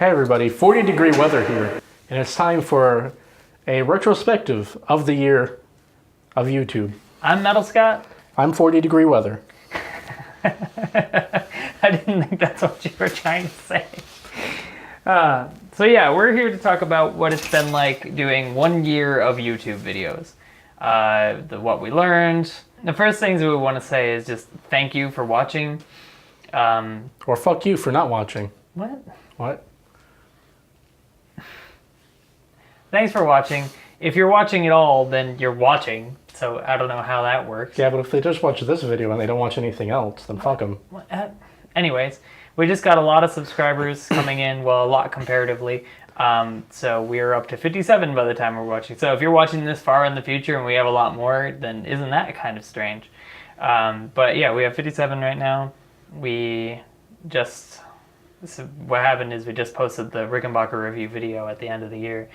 Hey everybody, 40-degree weather here, and it's time for a retrospective of the year of YouTube. I'm Metal Scott. I'm 40-degree weather. I didn't think that's what you were trying to say. So yeah, we're here to talk about what it's been like doing 1 year of YouTube videos. What we learned. The first things we want to say is just thank you for watching. Or fuck you for not watching. What? What? Thanks for watching. If you're watching at all, then you're watching. So I don't know how that works. Yeah, but if they just watch this video and they don't watch anything else, then fuck them. Anyways, we just got a lot of subscribers coming in, well, a lot comparatively. So we're up to 57 by the time we're watching. So if you're watching this far in the future and we have a lot more, then isn't that kind of strange? But yeah, we have 57 right now. So what happened is we just posted the Rickenbacker review video at the end of the year,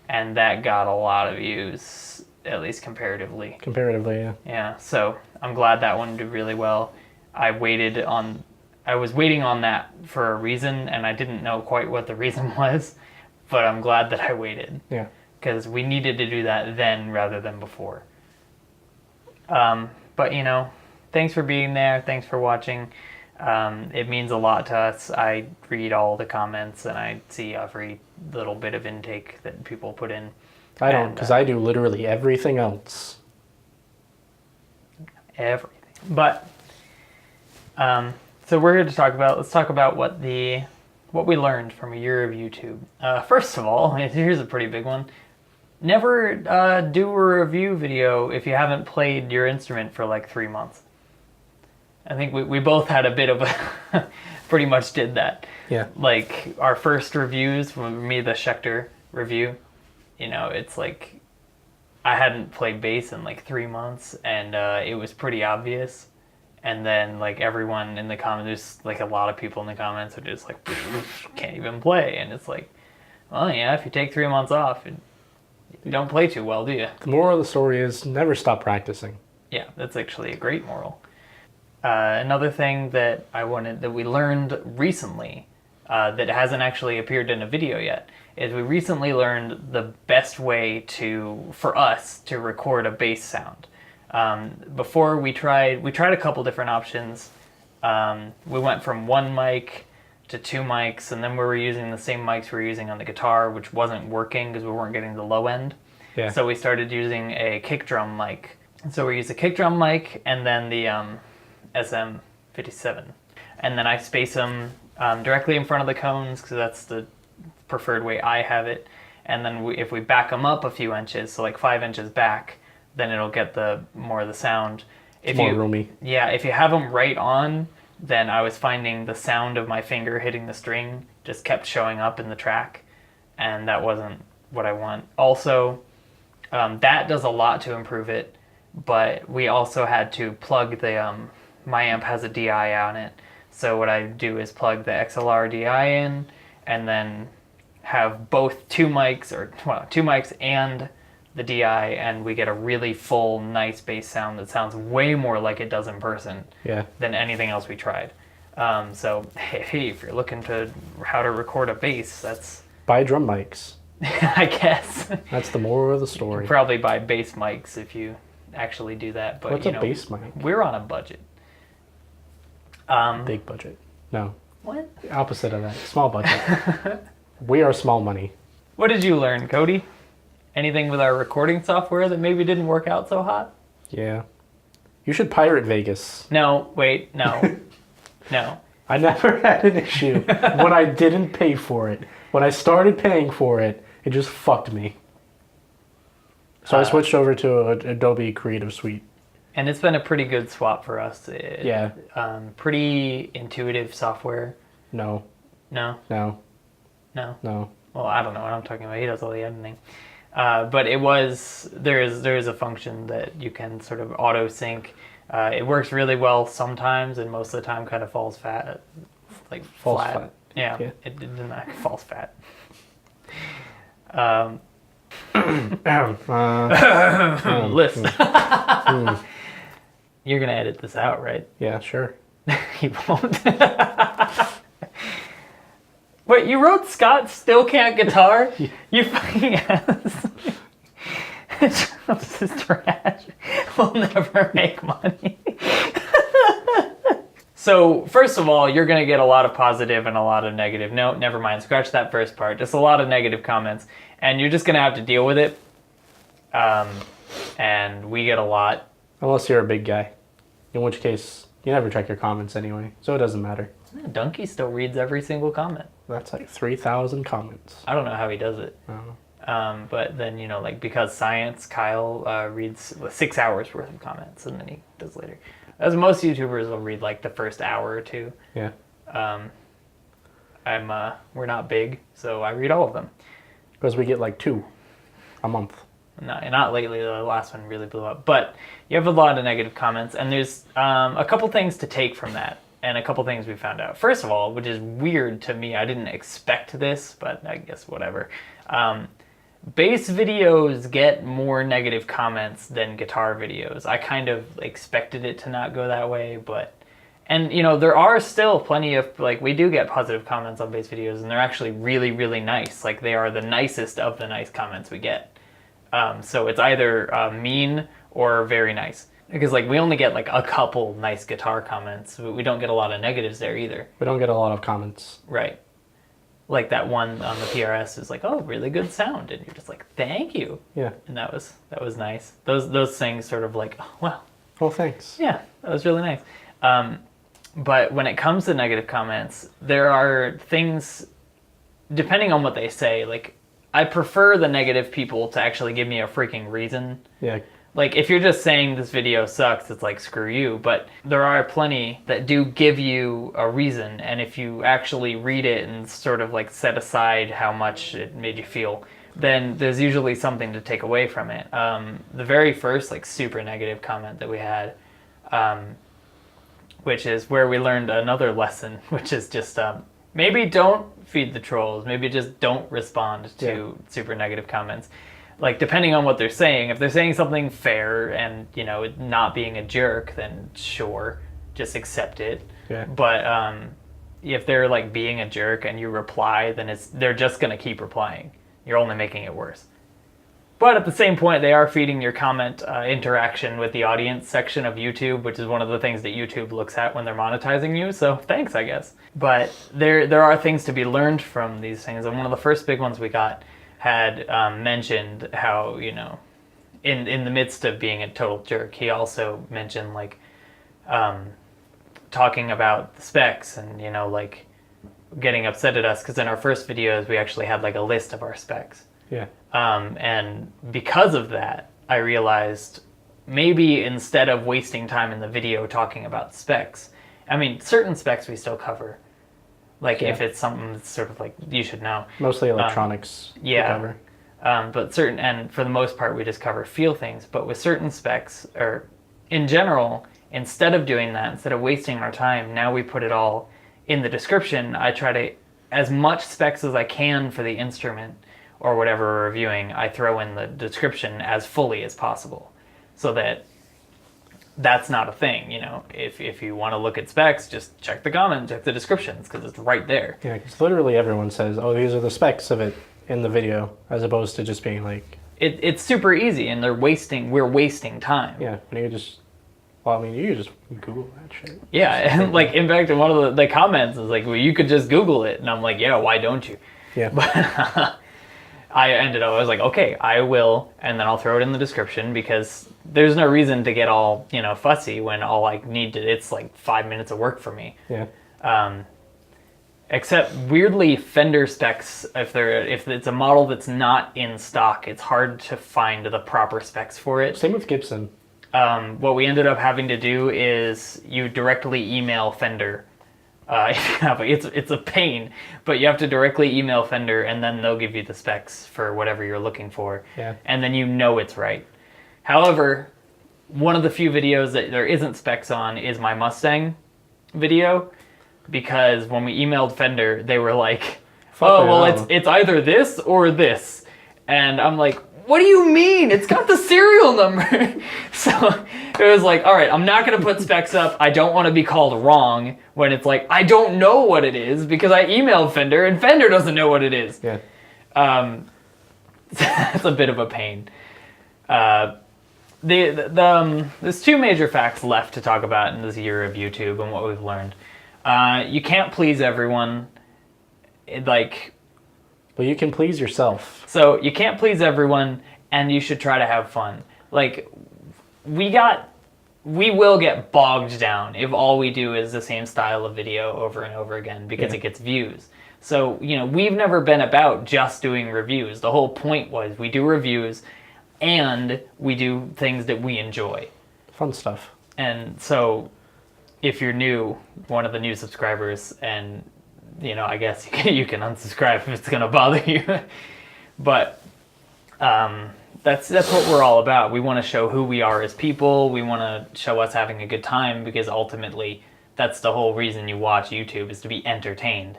and that got a lot of views, at least comparatively. Comparatively, yeah. Yeah, so I'm glad that one did really well. I was waiting on that for a reason, and I didn't know quite what the reason was, but I'm glad that I waited. Yeah. Because we needed to do that then rather than before. But, you know, thanks for being there. Thanks for watching. It means a lot to us. I read all the comments, and I see every little bit of intake that people put in. I don't, because I do literally everything else. Everything. But, so we're here to talk about, let's talk about what we learned from a year of YouTube. First of all, here's a pretty big one. Never do a review video if you haven't played your instrument for like 3 months. I think we both had a bit of a, pretty much did that. Yeah. Like our first reviews, for me, the Schecter review, you know, it's like I hadn't played bass in like 3 months, and it was pretty obvious. And then like everyone in the comments, there's like a lot of people in the comments are just like, can't even play. And it's like, well, yeah, if you take 3 months off, you don't play too well, do you? The moral of the story is never stop practicing. Yeah, that's actually a great moral. Another thing that we learned recently that hasn't actually appeared in a video yet is we recently learned the best way for us to record a bass sound. Before we tried a couple different options. We went from 1 mic to 2 mics, and then we were using the same mics we were using on the guitar, which wasn't working because we weren't getting the low end. Yeah. So we started using a kick drum mic. So we used a kick drum mic and then the SM57. And then I space them directly in front of the cones because that's the preferred way I have it. And then if we back them up a few inches, so like 5 inches back, then it'll get more of the sound. More roomy. Yeah, if you have them right on, then I was finding the sound of my finger hitting the string just kept showing up in the track, and that wasn't what I want. Also, that does a lot to improve it, but we also had to plug my amp has a DI on it, so what I do is plug the XLR DI in, and then have both 2 mics and the DI, and we get a really full, nice bass sound that sounds way more like it does in person than anything else we tried. So, hey, if you're looking to how to record a bass, that's... Buy drum mics. I guess. That's the moral of the story. Probably buy bass mics if you actually do that. But what's a bass mic? We're on a budget. Big budget. No. What? The opposite of that. Small budget. We are small money. What did you learn, Cody? Anything with our recording software that maybe didn't work out so hot? Yeah. You should pirate Vegas. No, wait, no. No. I never had an issue when I didn't pay for it. When I started paying for it, it just fucked me. So I switched over to Adobe Creative Suite. And it's been a pretty good swap for us. Yeah. Pretty intuitive software. No. No? No. No? No. Well, I don't know what I'm talking about. He does all the editing. But there is a function that you can sort of auto sync. It works really well sometimes, and most of the time kind of falls fat, like falls flat. flat. Yeah, yeah. It didn't falls fat. List. You're gonna edit this out, right? Yeah, sure. You won't. Wait, you wrote Scott still can't guitar? You fucking ass. This is trash. We'll never make money. So, first of all, you're going to get a lot of positive and a lot of negative. No, never mind. Scratch that first part. Just a lot of negative comments. And you're just going to have to deal with it. And we get a lot. Unless you're a big guy. In which case, you never check your comments anyway. So it doesn't matter. Donkey still reads every single comment. That's like 3,000 comments. I don't know how he does it. I don't know. But then, you know, like, because science, Kyle reads 6 hours worth of comments, and then he does later. As most YouTubers will read like the first hour or two. Yeah. We're not big, so I read all of them. Because we get like 2 a month. Not lately. The last one really blew up. But you have a lot of negative comments, and there's a couple things to take from that, and a couple things we found out. First of all, which is weird to me, I didn't expect this, but I guess whatever. Bass videos get more negative comments than guitar videos. I kind of expected it to not go that way, but... And, you know, there are still plenty of, like, we do get positive comments on bass videos, and they're actually really, really nice. Like, they are the nicest of the nice comments we get. So it's either mean or very nice. Because, like, we only get, like, a couple nice guitar comments. We don't get a lot of negatives there either. We don't get a lot of comments. Right. Like that one on the PRS is like, oh, really good sound, and you're just like, thank you. Yeah. And that was nice. Those things sort of like, oh, well. Oh, thanks. Yeah, that was really nice. But when it comes to negative comments, there are things, depending on what they say, like, I prefer the negative people to actually give me a freaking reason. Yeah. Like, if you're just saying this video sucks, it's like, screw you. But there are plenty that do give you a reason. And if you actually read it and sort of like set aside how much it made you feel, then there's usually something to take away from it. The very first like super negative comment that we had, which is where we learned another lesson, which is just maybe don't feed the trolls. Maybe just don't respond to super negative comments. Like, depending on what they're saying, if they're saying something fair and, you know, not being a jerk, then sure, just accept it. Yeah. But if they're, like, being a jerk and you reply, then they're just going to keep replying. You're only making it worse. But at the same point, they are feeding your comment interaction with the audience section of YouTube, which is one of the things that YouTube looks at when they're monetizing you, so thanks, I guess. But there are things to be learned from these things, and one of the first big ones we got had mentioned how, you know, in the midst of being a total jerk, he also mentioned, like, talking about the specs and, you know, like, getting upset at us, because in our first videos, we actually had, like, a list of our specs. Yeah. And because of that, I realized maybe instead of wasting time in the video talking about specs, I mean, certain specs we still cover. Like, if it's something that's sort of like, you should know. Mostly electronics. Yeah. But and for the most part, we just cover feel things. But with certain specs, or in general, instead of doing that, instead of wasting our time, now we put it all in the description. I try to, as much specs as I can for the instrument or whatever we're reviewing, I throw in the description as fully as possible. So that that's not a thing, you know. If you want to look at specs, just check the comment, check the descriptions, because it's right there. Yeah, because literally everyone says, oh, these are the specs of it in the video, as opposed to just being like... It's super easy, and we're wasting time. Yeah, and you just... Well, I mean, you just Google that shit. Yeah, and like, in fact, in one of the comments is like, well, you could just Google it. And I'm like, yeah, why don't you? Yeah. But I was like, okay, I will, and then I'll throw it in the description, because there's no reason to get all, you know, fussy when all I need to, it's like 5 minutes of work for me. Yeah. Except weirdly, Fender specs, if it's a model that's not in stock, it's hard to find the proper specs for it. Same with Gibson. What we ended up having to do is you directly email Fender. It's a pain, but you have to directly email Fender, and then they'll give you the specs for whatever you're looking for. Yeah. And then you know it's right. However, one of the few videos that there isn't specs on is my Mustang video, because when we emailed Fender, they were like, oh, well, it's either this or this. And I'm like, what do you mean? It's got the serial number. So it was like, all right, I'm not going to put specs up. I don't want to be called wrong when it's like, I don't know what it is because I emailed Fender and Fender doesn't know what it is. Yeah. That's a bit of a pain. There's two major facts left to talk about in this year of YouTube and what we've learned. You can't please everyone. But you can please yourself. So you can't please everyone, and you should try to have fun. Like, we will get bogged down if all we do is the same style of video over and over again because it gets views. So, you know, we've never been about just doing reviews. The whole point was we do reviews and we do things that we enjoy. Fun stuff. And so if you're new, one of the new subscribers, and you know, I guess you can unsubscribe if it's gonna bother you. But that's what we're all about. We want to show who we are as people. We want to show us having a good time because ultimately that's the whole reason you watch YouTube, is to be entertained.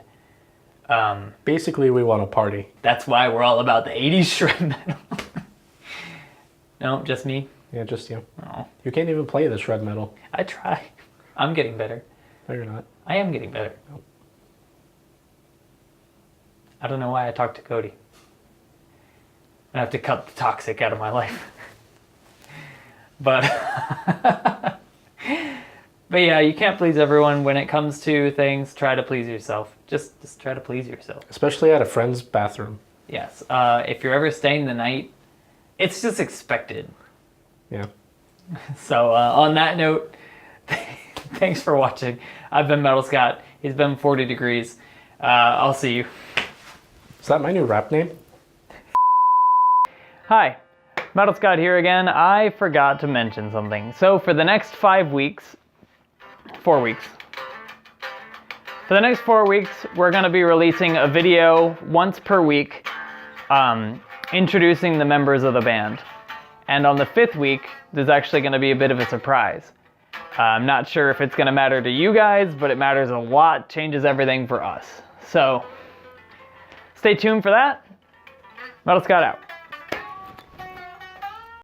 Basically, we want to party. That's why we're all about the 80s shred metal. No, just me? Yeah, just you. Oh. You can't even play the shred metal. I try. I'm getting better. No, you're not. I am getting better. Nope. I don't know why I talked to Cody. I have to cut the toxic out of my life. But yeah, you can't please everyone. When it comes to things, try to please yourself. Just try to please yourself. Especially at a friend's bathroom. Yes. If you're ever staying the night, it's just expected. Yeah. So on that note, thanks for watching. I've been Metal Scott. He's been 40 Degrees. I'll see you. Is that my new rap name? Hi, Metal Scott here again. I forgot to mention something. So for the next 4 weeks, for the next 4 weeks, we're going to be releasing a video once per week introducing the members of the band. And on the 5th week, there's actually going to be a bit of a surprise. I'm not sure if it's going to matter to you guys, but it matters a lot, changes everything for us. So stay tuned for that. Metal Scott out.